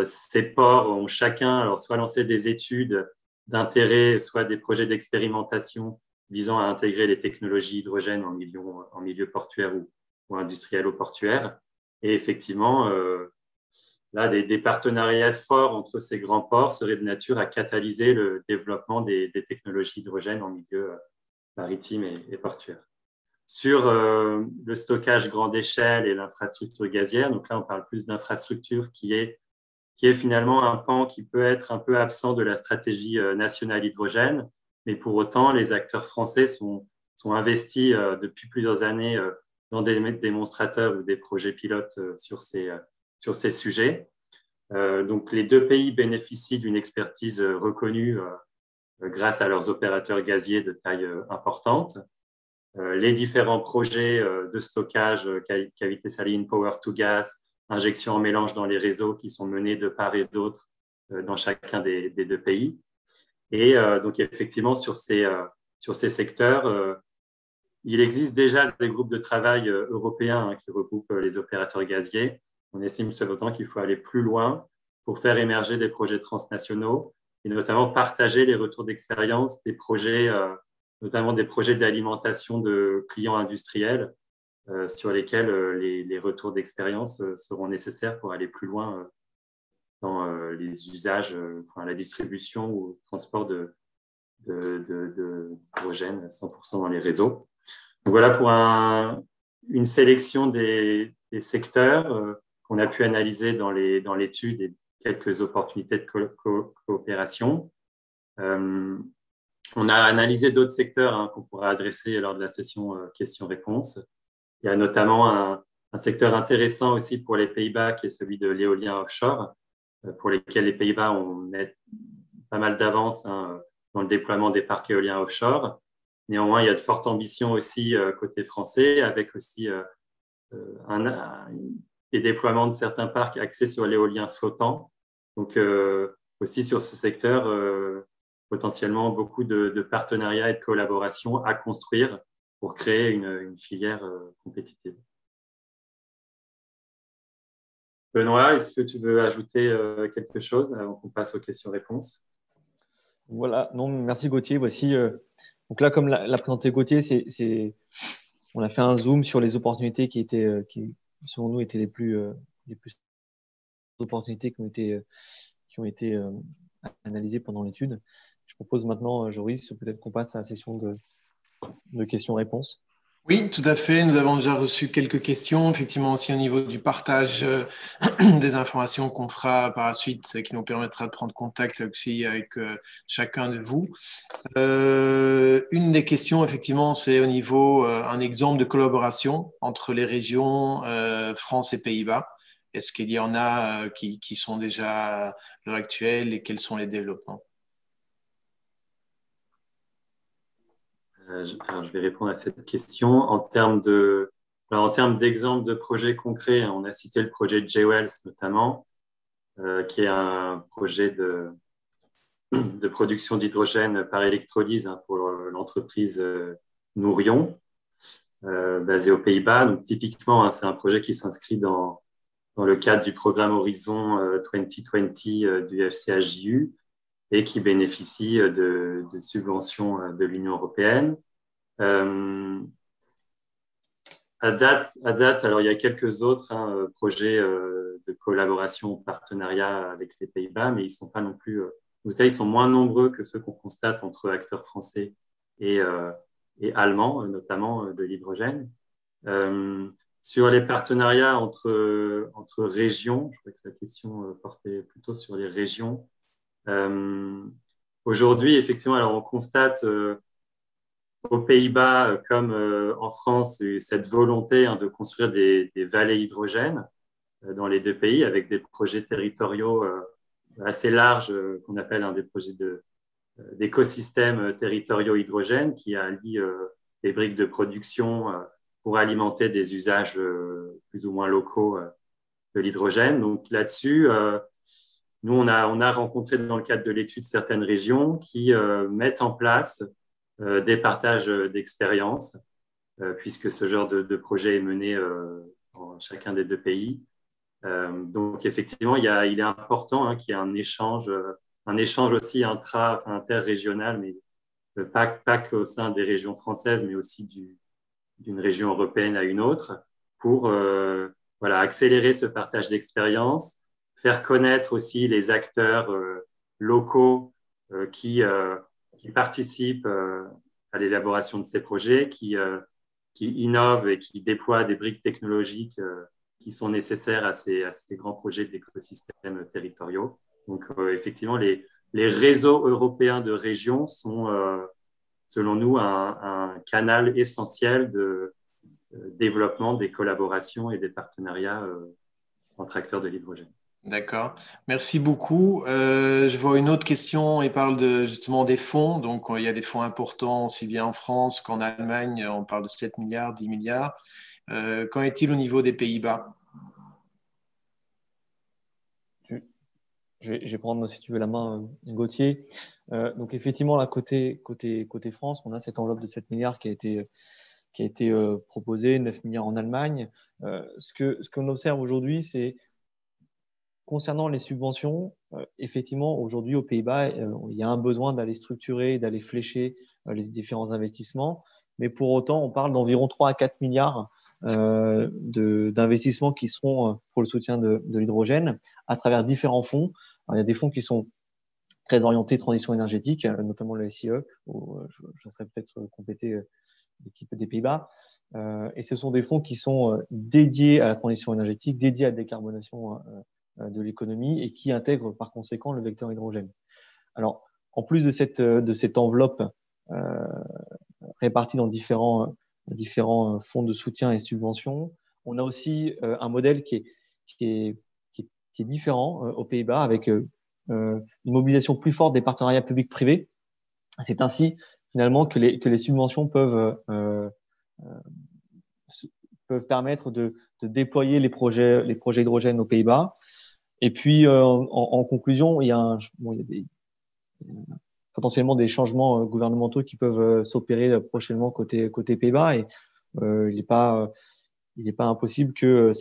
Ces ports ont chacun soit lancé des études d'intérêt, soit des projets d'expérimentation visant à intégrer les technologies hydrogène en milieu portuaire ou industriel ou portuaire. Et effectivement, là, des partenariats forts entre ces grands ports seraient de nature à catalyser le développement des technologies hydrogène en milieu maritime et portuaire. Sur le stockage grande échelle et l'infrastructure gazière, donc là, on parle plus d'infrastructure qui est finalement un pan qui peut être un peu absent de la stratégie nationale hydrogène, mais pour autant, les acteurs français sont investis depuis plusieurs années dans des démonstrateurs ou des projets pilotes sur ces sujets. Donc, les deux pays bénéficient d'une expertise reconnue grâce à leurs opérateurs gaziers de taille importante. Les différents projets de stockage, cavité saline, power to gas, injection en mélange dans les réseaux qui sont menés de part et d'autre dans chacun des deux pays. Et donc, effectivement, sur ces secteurs, il existe déjà des groupes de travail européens qui regroupent les opérateurs gaziers. On estime cependant qu'il faut aller plus loin pour faire émerger des projets transnationaux et notamment partager les retours d'expérience des projets, notamment des projets d'alimentation de clients industriels sur lesquels les retours d'expérience seront nécessaires pour aller plus loin dans les usages, la distribution ou le transport d'hydrogène 100% dans les réseaux. Donc voilà pour une sélection des secteurs qu'on a pu analyser dans l'étude et quelques opportunités de coopération. On a analysé d'autres secteurs qu'on pourra adresser lors de la session questions-réponses. Il y a notamment un secteur intéressant aussi pour les Pays-Bas qui est celui de l'éolien offshore, pour lesquels les Pays-Bas ont pas mal d'avance dans le déploiement des parcs éoliens offshore. Néanmoins, il y a de fortes ambitions aussi côté français, avec aussi des déploiements de certains parcs axés sur l'éolien flottant. Donc, aussi sur ce secteur, potentiellement beaucoup de partenariats et de collaborations à construire pour créer une filière compétitive. Benoît, est-ce que tu veux ajouter quelque chose avant qu'on passe aux questions-réponses? Voilà, non, merci Gauthier. Voici, donc là, comme l'a présenté Gauthier, on a fait un zoom sur les opportunités qui, selon nous, étaient les plus opportunités qui ont été analysées pendant l'étude. Je propose maintenant, Joris, peut-être qu'on passe à la session de questions-réponses. Oui, tout à fait. Nous avons déjà reçu quelques questions, effectivement aussi au niveau du partage des informations qu'on fera par la suite, qui nous permettra de prendre contact aussi avec chacun de vous. Une des questions, effectivement, c'est au niveau un exemple de collaboration entre les régions France et Pays-Bas. Est-ce qu'il y en a qui sont déjà à l'heure actuelle et quels sont les développements? Alors, je vais répondre à cette question. En termes d'exemples de projets concrets, on a cité le projet J-Wells notamment, qui est un projet de production d'hydrogène par électrolyse pour l'entreprise Nourion, basée aux Pays-Bas. Donc, typiquement, c'est un projet qui s'inscrit dans le cadre du programme Horizon 2020 du FCHJU et qui bénéficie de subventions de l'Union européenne. À date, alors il y a quelques autres projets de collaboration, partenariat avec les Pays-Bas, mais ils sont pas non plus, en tout cas, ils sont moins nombreux que ceux qu'on constate entre acteurs français et allemands, notamment de l'hydrogène. Sur les partenariats entre régions, je crois que la question portait plutôt sur les régions. Aujourd'hui, effectivement, alors on constate aux Pays-Bas comme en France cette volonté de construire des vallées hydrogènes dans les deux pays avec des projets territoriaux assez larges qu'on appelle des projets d'écosystèmes territoriaux hydrogène qui allient des briques de production pour alimenter des usages plus ou moins locaux de l'hydrogène. Donc là-dessus, nous, on a rencontré dans le cadre de l'étude certaines régions qui mettent en place des partages d'expériences, puisque ce genre de projet est mené dans chacun des deux pays. Donc, effectivement, il est important qu'il y ait un échange aussi interrégional, mais pas qu'au sein des régions françaises, mais aussi d'une région européenne à une autre, pour accélérer ce partage d'expériences, faire connaître aussi les acteurs locaux qui participent à l'élaboration de ces projets, qui innovent et qui déploient des briques technologiques qui sont nécessaires à ces grands projets d'écosystèmes territoriaux. Donc, effectivement, les réseaux européens de régions sont, selon nous, un canal essentiel développement des collaborations et des partenariats entre acteurs de l'hydrogène. D'accord. Merci beaucoup. Je vois une autre question. Il parle justement des fonds. Donc, il y a des fonds importants aussi bien en France qu'en Allemagne. On parle de 7 milliards, 10 milliards. Qu'en est-il au niveau des Pays-Bas? Je vais prendre, si tu veux, la main, Gauthier. Donc, effectivement, là, côté France, on a cette enveloppe de 7 milliards qui a été proposée, 9 milliards en Allemagne. Ce qu'on observe aujourd'hui, c'est concernant les subventions, effectivement, aujourd'hui, aux Pays-Bas, il y a un besoin d'aller structurer, d'aller flécher les différents investissements. Mais pour autant, on parle d'environ 3 à 4 milliards d'investissements qui seront pour le soutien de l'hydrogène à travers différents fonds. Alors, il y a des fonds qui sont très orientés transition énergétique, notamment le SIE, où je serais peut-être compléter l'équipe des Pays-Bas. Et ce sont des fonds qui sont dédiés à la transition énergétique, dédiés à la décarbonation de l'économie et qui intègrent par conséquent le vecteur hydrogène. Alors, en plus de cette enveloppe répartie dans différents fonds de soutien et subventions, on a aussi un modèle qui est différent aux Pays-Bas avec une mobilisation plus forte des partenariats publics-privés. C'est ainsi finalement que les subventions peuvent permettre de déployer les projets hydrogène aux Pays-Bas. Et puis, en conclusion, il y a potentiellement des changements gouvernementaux qui peuvent s'opérer prochainement côté Pays-Bas. Et il n'est pas impossible que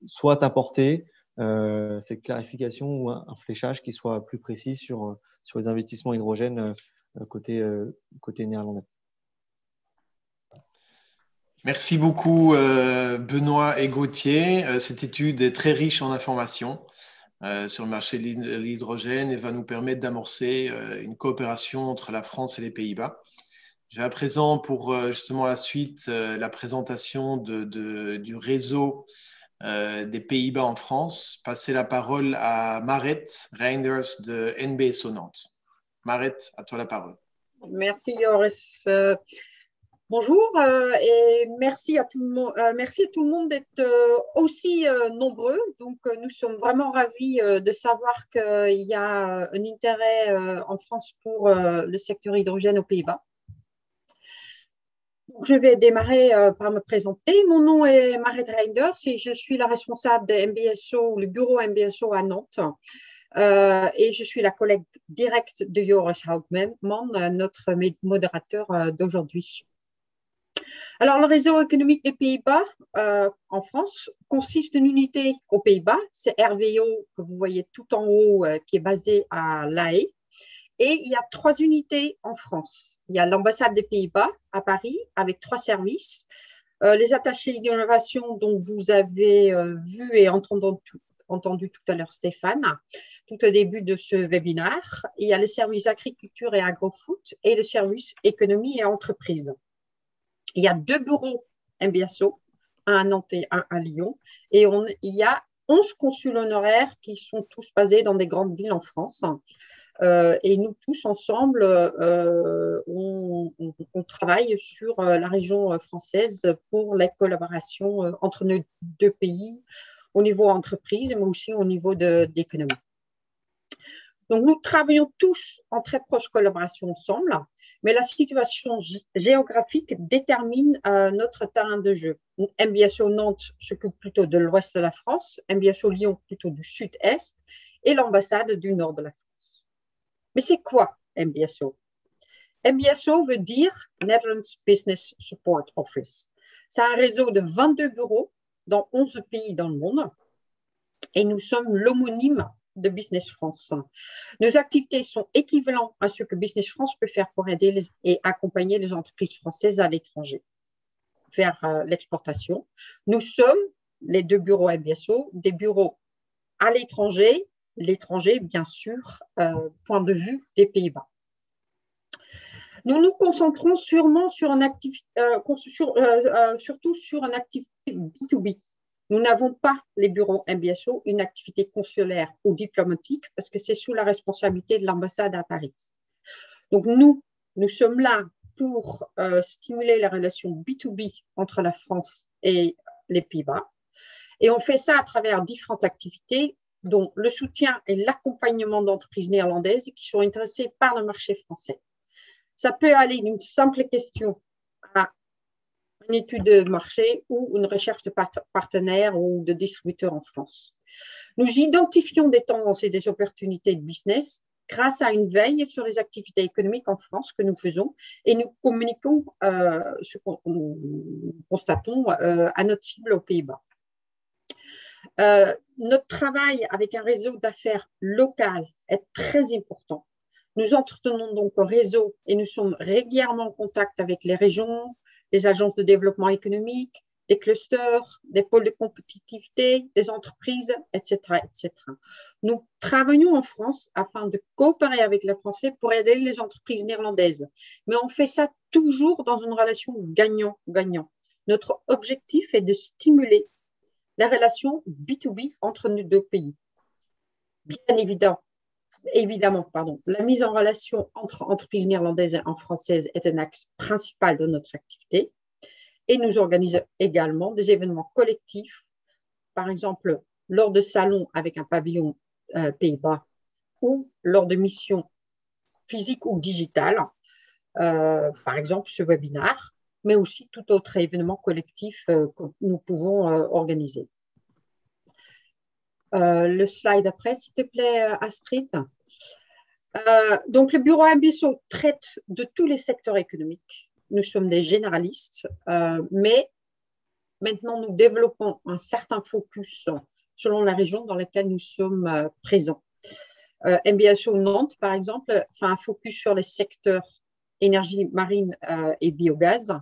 soit apporté cette clarification ou un fléchage qui soit plus précis sur les investissements hydrogène côté néerlandais. Merci beaucoup Benoît et Gauthier. Cette étude est très riche en informations sur le marché de l'hydrogène et va nous permettre d'amorcer une coopération entre la France et les Pays-Bas. Je vais à présent pour justement la suite, la présentation du réseau des Pays-Bas en France, passer la parole à Maret Reinders de NBSO Nantes. Maret, à toi la parole. Merci Joris. Bonjour et merci à tout le monde d'être aussi nombreux. Donc, nous sommes vraiment ravis de savoir qu'il y a un intérêt en France pour le secteur hydrogène aux Pays-Bas. Je vais démarrer par me présenter. Mon nom est Maret Reinders et je suis la responsable de MBSO, le bureau MBSO à Nantes. Et je suis la collègue directe de Joris Houtman, notre modérateur d'aujourd'hui. Alors, le réseau économique des Pays-Bas en France consiste d'une unité aux Pays-Bas, c'est RVO que vous voyez tout en haut qui est basé à La Haye. Et il y a 3 unités en France. Il y a l'ambassade des Pays-Bas à Paris avec 3 services. Les attachés d'innovation dont vous avez vu et entendu tout à l'heure Stéphane, tout au début de ce webinaire. Il y a le service agriculture et agrofood et le service économie et entreprise. Il y a 2 bureaux MBSO, un à Nantes et un à Lyon. Et il y a 11 consuls honoraires qui sont tous basés dans des grandes villes en France. Et nous tous ensemble, on travaille sur la région française pour la collaboration entre nos 2 pays au niveau entreprise, mais aussi au niveau d'économie. Donc, nous travaillons tous en très proche collaboration ensemble, mais la situation géographique détermine notre terrain de jeu. MBSO Nantes s'occupe plutôt de l'ouest de la France, MBSO Lyon plutôt du sud-est et l'ambassade du nord de la France. Mais c'est quoi MBSO? MBSO veut dire Netherlands Business Support Office. C'est un réseau de 22 bureaux dans 11 pays dans le monde et nous sommes l'homonyme de Business France. Nos activités sont équivalentes à ce que Business France peut faire pour aider et accompagner les entreprises françaises à l'étranger vers l'exportation. Nous sommes, les 2 bureaux MBSO, des bureaux à l'étranger, bien sûr, point de vue des Pays-Bas. Nous nous concentrons surtout sur une activité B2B. Nous n'avons pas, les bureaux MBSO, une activité consulaire ou diplomatique parce que c'est sous la responsabilité de l'ambassade à Paris. Donc, nous sommes là pour stimuler la relation B2B entre la France et les Pays-Bas. Et on fait ça à travers différentes activités, dont le soutien et l'accompagnement d'entreprises néerlandaises qui sont intéressées par le marché français. Ça peut aller d'une simple question à une étude de marché ou une recherche de partenaires ou de distributeurs en France. Nous identifions des tendances et des opportunités de business grâce à une veille sur les activités économiques en France que nous faisons et nous communiquons ce que nous constatons à notre cible aux Pays-Bas. Notre travail avec un réseau d'affaires local est très important. Nous entretenons donc un réseau et nous sommes régulièrement en contact avec les régions, les agences de développement économique, des clusters, des pôles de compétitivité, des entreprises, etc., etc. Nous travaillons en France afin de coopérer avec les Français pour aider les entreprises néerlandaises. Mais on fait ça toujours dans une relation gagnant-gagnant. Notre objectif est de stimuler la relation B2B entre nos deux pays. Bien évidemment, la mise en relation entre entreprises néerlandaises et françaises est un axe principal de notre activité. Et nous organisons également des événements collectifs, par exemple lors de salons avec un pavillon Pays-Bas ou lors de missions physiques ou digitales, par exemple ce webinaire, mais aussi tout autre événement collectif que nous pouvons organiser. Le slide après, s'il te plaît, Astrid. Donc, le bureau MBSO traite de tous les secteurs économiques. Nous sommes des généralistes, mais maintenant, nous développons un certain focus selon la région dans laquelle nous sommes présents. MBSO Nantes, par exemple, fait un focus sur les secteurs énergie marine et biogaz.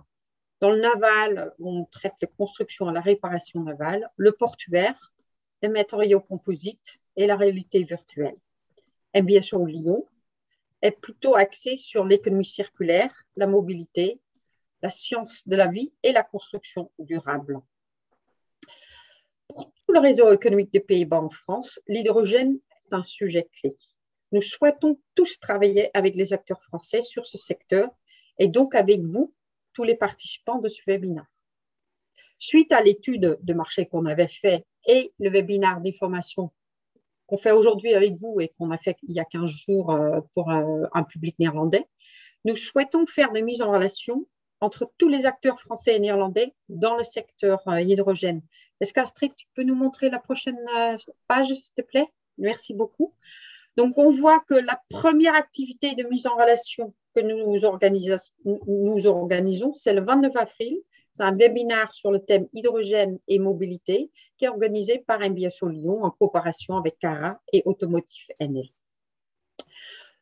Dans le naval, on traite la construction et la réparation navale, le portuaire, les matériaux composites et la réalité virtuelle. MBSO Lyon est plutôt axé sur l'économie circulaire, la mobilité, la science de la vie et la construction durable. Pour tout le réseau économique des Pays-Bas en France, l'hydrogène est un sujet clé. Nous souhaitons tous travailler avec les acteurs français sur ce secteur et donc avec vous, tous les participants de ce webinaire. Suite à l'étude de marché qu'on avait fait et le webinaire d'information qu'on fait aujourd'hui avec vous et qu'on a fait il y a 15 jours pour un public néerlandais, nous souhaitons faire des mises en relation entre tous les acteurs français et néerlandais dans le secteur hydrogène. Est-ce qu'Astrid, tu peux nous montrer la prochaine page, s'il te plaît? Merci beaucoup. Donc, on voit que la première activité de mise en relation que nous organisons, c'est le 29 avril. C'est un webinaire sur le thème hydrogène et mobilité qui est organisé par MBSO Lyon en coopération avec Cara et Automotive NL.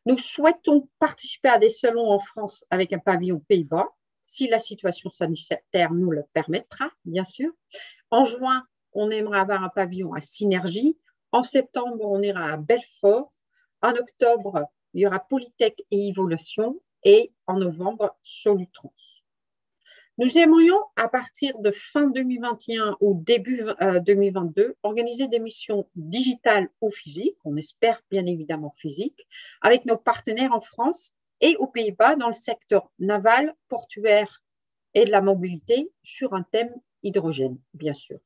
Nous souhaitons participer à des salons en France avec un pavillon Pays-Bas, si la situation sanitaire nous le permettra, bien sûr. En juin, on aimerait avoir un pavillon à Synergie. En septembre, on ira à Belfort. En octobre, il y aura Polytech et Evolution. Et en novembre, Solutrans. Nous aimerions, à partir de fin 2021 ou début 2022, organiser des missions digitales ou physiques, on espère bien évidemment physiques, avec nos partenaires en France et aux Pays-Bas dans le secteur naval, portuaire et de la mobilité sur un thème hydrogène, bien sûr.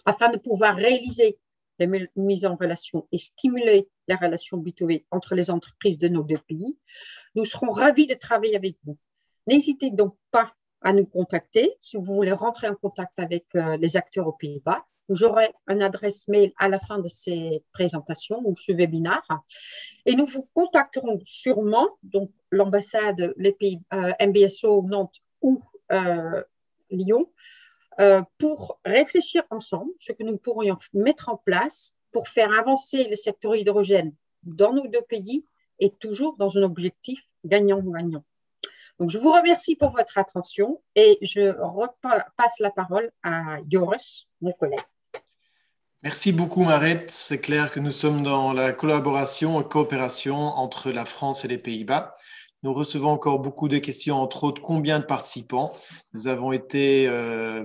Afin de pouvoir réaliser les mises en relation et stimuler la relation B2B entre les entreprises de nos deux pays, nous serons ravis de travailler avec vous. N'hésitez donc pas à nous contacter si vous voulez rentrer en contact avec les acteurs aux Pays-Bas. Vous aurez une adresse mail à la fin de cette présentation ou ce webinaire et nous vous contacterons sûrement, donc l'ambassade, les pays MBSO Nantes ou Lyon, pour réfléchir ensemble ce que nous pourrions mettre en place pour faire avancer le secteur hydrogène dans nos deux pays et toujours dans un objectif gagnant-gagnant. Donc, je vous remercie pour votre attention et je repasse la parole à Joris, mon collègue. Merci beaucoup, Maret. C'est clair que nous sommes dans la collaboration et coopération entre la France et les Pays-Bas. Nous recevons encore beaucoup de questions, entre autres, combien de participants? Nous avons été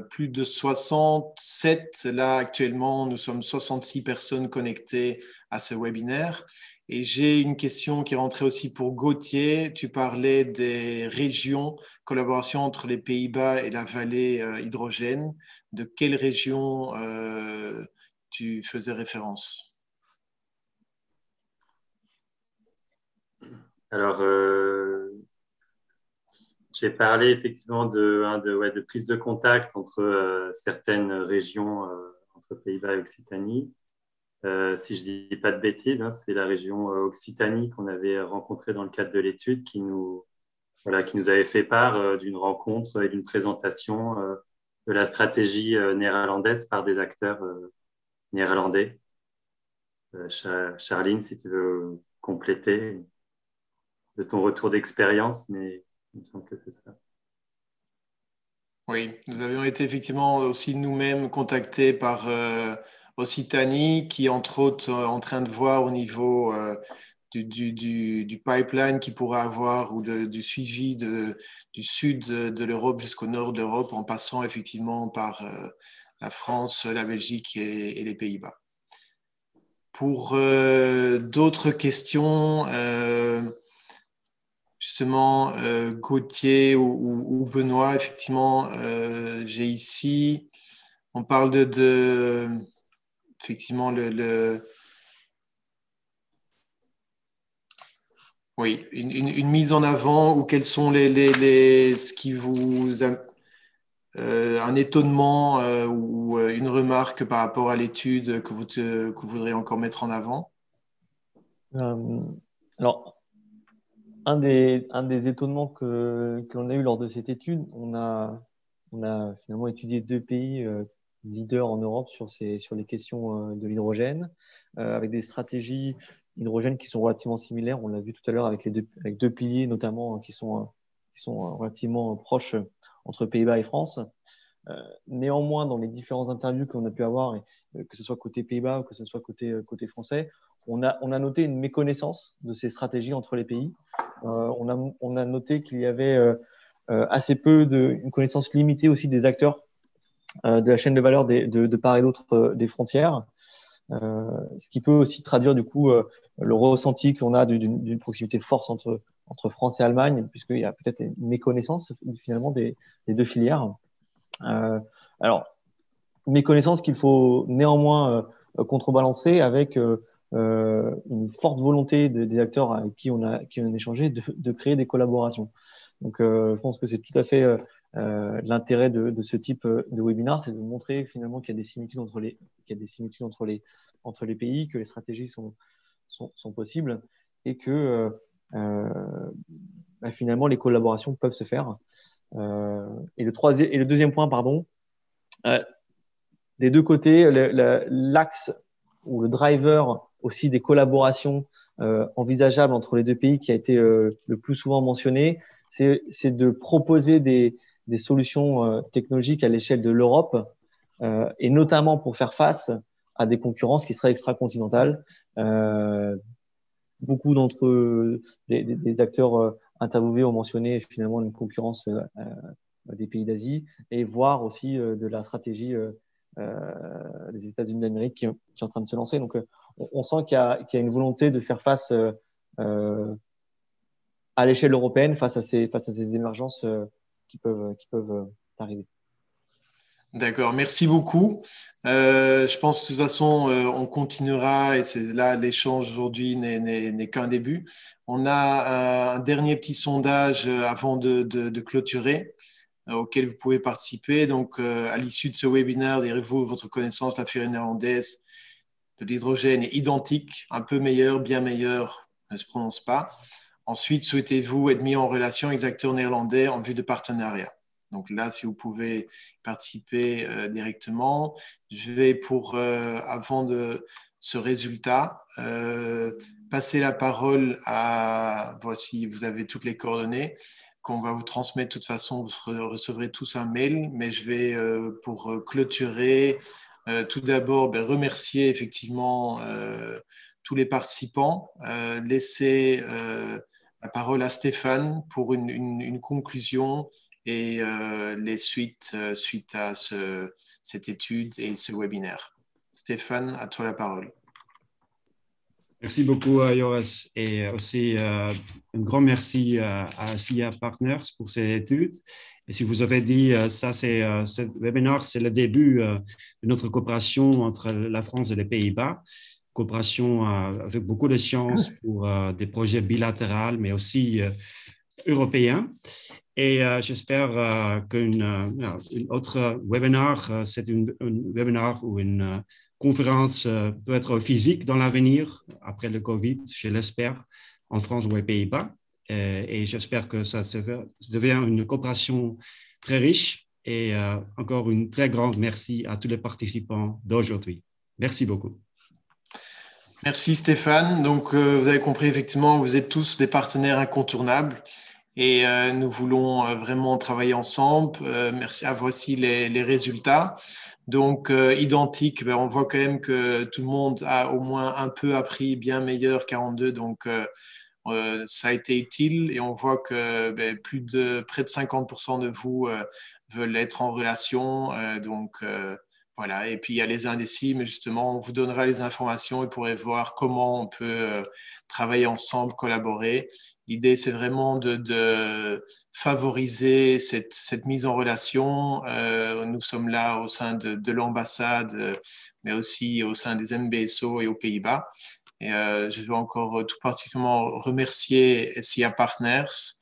plus de 67. Là, actuellement, nous sommes 66 personnes connectées à ce webinaire. Et j'ai une question qui est rentrée aussi pour Gauthier. Tu parlais des régions, collaboration entre les Pays-Bas et la vallée hydrogène. De quelle région tu faisais référence? Alors, j'ai parlé effectivement de prise de contact entre certaines régions, entre Pays-Bas et Occitanie. Si je ne dis pas de bêtises, hein, c'est la région Occitanie qu'on avait rencontrée dans le cadre de l'étude qui nous avait fait part d'une rencontre et d'une présentation de la stratégie néerlandaise par des acteurs néerlandais. Charline, si tu veux compléter de ton retour d'expérience, mais il me semble que c'est ça. Oui, nous avions été effectivement aussi nous-mêmes contactés par Occitanie, qui entre autres en train de voir au niveau du pipeline qu'il pourrait avoir ou du suivi du sud de l'Europe jusqu'au nord de l'Europe en passant effectivement par la France, la Belgique et les Pays-Bas. Pour d'autres questions, justement, Gauthier ou Benoît, effectivement, j'ai ici, on parle effectivement, oui, une mise en avant ou quels sont ce qui vous a, un étonnement ou une remarque par rapport à l'étude que vous voudriez encore mettre en avant? Alors, un des étonnements que l'on a eu lors de cette étude, on a finalement étudié 2 pays leaders en Europe sur les questions de l'hydrogène, avec des stratégies hydrogène qui sont relativement similaires. On l'a vu tout à l'heure avec avec 2 piliers notamment qui sont relativement proches entre Pays-Bas et France. Néanmoins, dans les différents interviews qu'on a pu avoir, que ce soit côté Pays-Bas ou que ce soit côté français, on a noté une méconnaissance de ces stratégies entre les pays. On a noté qu'il y avait assez peu une connaissance limitée aussi des acteurs de la chaîne de valeur de part et d'autre des frontières, ce qui peut aussi traduire du coup le ressenti qu'on a d'une proximité forte entre France et Allemagne, puisqu'il y a peut-être une méconnaissance finalement des 2 filières. Alors, méconnaissance qu'il faut néanmoins contrebalancer avec une forte volonté des acteurs avec qui on a échangé de créer des collaborations. Donc, je pense que c'est tout à fait l'intérêt de ce type de webinaire, c'est de montrer finalement qu'il y a des similitudes entre les pays, que les stratégies sont possibles et que finalement les collaborations peuvent se faire. Et le deuxième point, pardon, des 2 côtés, l'axe ou le driver aussi des collaborations envisageables entre les 2 pays qui a été le plus souvent mentionné, c'est de proposer des solutions technologiques à l'échelle de l'Europe et notamment pour faire face à des concurrences qui seraient extra-continentales. Beaucoup d'entre des acteurs interviewés ont mentionné finalement une concurrence des pays d'Asie et voir aussi de la stratégie des États-Unis d'Amérique qui est en train de se lancer. Donc, on sent qu'il y a une volonté de faire face à l'échelle européenne face à ces émergences qui peuvent arriver. D'accord, merci beaucoup. Je pense que de toute façon, on continuera et c'est là l'échange aujourd'hui n'est qu'un début. On a un dernier petit sondage avant de clôturer auquel vous pouvez participer. Donc, à l'issue de ce webinaire, direz-vous votre connaissance de la filière néerlandaise de l'hydrogène est identique, un peu meilleure, bien meilleure, ne se prononce pas. Ensuite, souhaitez-vous être mis en relation avec les acteurs néerlandais en vue de partenariat? Donc là, si vous pouvez participer directement, je vais avant de ce résultat, passer la parole voici, vous avez toutes les coordonnées qu'on va vous transmettre. De toute façon, vous recevrez tous un mail, mais je vais, pour clôturer, tout d'abord remercier effectivement tous les participants, laisser la parole à Stéphane pour une conclusion et les suites suite à cette étude et ce webinaire. Stéphane, à toi la parole. Merci beaucoup, Joris, et aussi un grand merci à SIA Partners pour ces études. Et si vous avez dit, ce webinaire, c'est le début de notre coopération entre la France et les Pays-Bas, coopération avec beaucoup de science pour des projets bilatéraux, mais aussi européens. Et j'espère qu'une autre webinaire, c'est un webinaire ou une conférence peut être physique dans l'avenir, après le Covid, je l'espère, en France ou aux Pays-Bas. Et j'espère que ça devient une coopération très riche. Et encore une très grande merci à tous les participants d'aujourd'hui. Merci beaucoup. Merci Stéphane. Donc, vous avez compris, effectivement, vous êtes tous des partenaires incontournables et nous voulons vraiment travailler ensemble. Merci. Voici les résultats. Donc, identique, ben, on voit quand même que tout le monde a au moins un peu appris, bien meilleur 42. Donc, ça a été utile et on voit que ben, près de 50% de vous veulent être en relation. Voilà. Et puis, il y a les indécis, mais justement, on vous donnera les informations et pourrez voir comment on peut travailler ensemble, collaborer. L'idée, c'est vraiment de favoriser cette mise en relation. Nous sommes là au sein de l'ambassade, mais aussi au sein des MBSO et aux Pays-Bas. Et je veux encore tout particulièrement remercier SIA Partners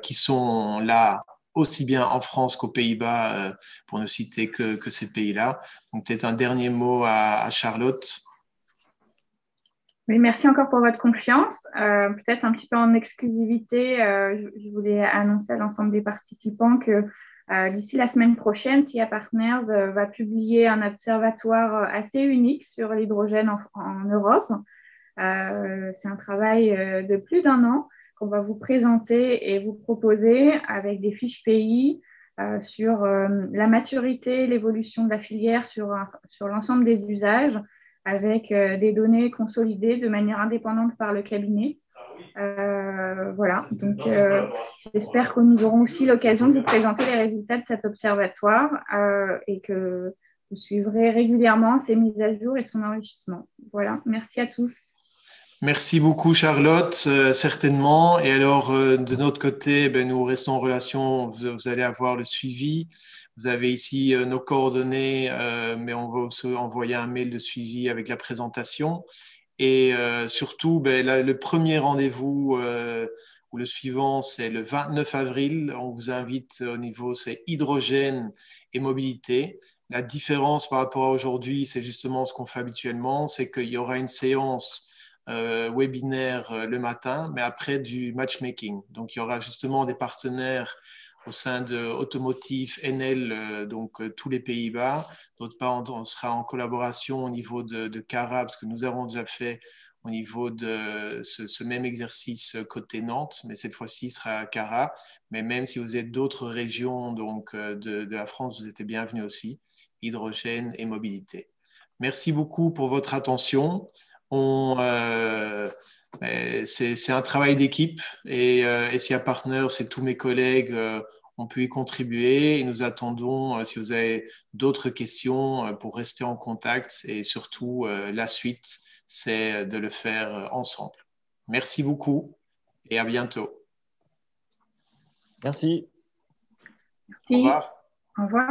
qui sont là aussi bien en France qu'aux Pays-Bas, pour ne citer que ces pays-là. Donc, peut-être un dernier mot à Charlotte. Oui, merci encore pour votre confiance. Peut-être un petit peu en exclusivité, je voulais annoncer à l'ensemble des participants que d'ici la semaine prochaine, SIA Partners va publier un observatoire assez unique sur l'hydrogène en Europe. C'est un travail de plus d'1 an qu'on va vous présenter et vous proposer avec des fiches pays sur la maturité, l'évolution de la filière sur l'ensemble des usages, avec des données consolidées de manière indépendante par le cabinet. Voilà, donc j'espère que nous aurons aussi l'occasion de vous présenter les résultats de cet observatoire et que vous suivrez régulièrement ses mises à jour et son enrichissement. Voilà, merci à tous. Merci beaucoup Charlotte, certainement. Et alors, de notre côté, ben, nous restons en relation, vous allez avoir le suivi. Vous avez ici nos coordonnées, mais on va aussi envoyer un mail de suivi avec la présentation. Et surtout, ben, le premier rendez-vous ou le suivant, c'est le 29 avril. On vous invite au niveau, c'est hydrogène et mobilité. La différence par rapport à aujourd'hui, c'est justement ce qu'on fait habituellement, c'est qu'il y aura une séance webinaire le matin, mais après du matchmaking. Donc, il y aura justement des partenaires au sein de Automotive, Enel, tous les Pays-Bas. D'autre part, on sera en collaboration au niveau de Cara, parce que nous avons déjà fait au niveau de ce même exercice côté Nantes, mais cette fois-ci, il sera à Cara. Mais même si vous êtes d'autres régions de la France, vous êtes les bienvenus aussi, hydrogène et mobilité. Merci beaucoup pour votre attention. C'est un travail d'équipe et SIA Partners et tous mes collègues ont pu y contribuer et nous attendons, si vous avez d'autres questions, pour rester en contact et surtout la suite, c'est de le faire ensemble. Merci beaucoup et à bientôt. Merci. Merci. Au revoir. Au revoir.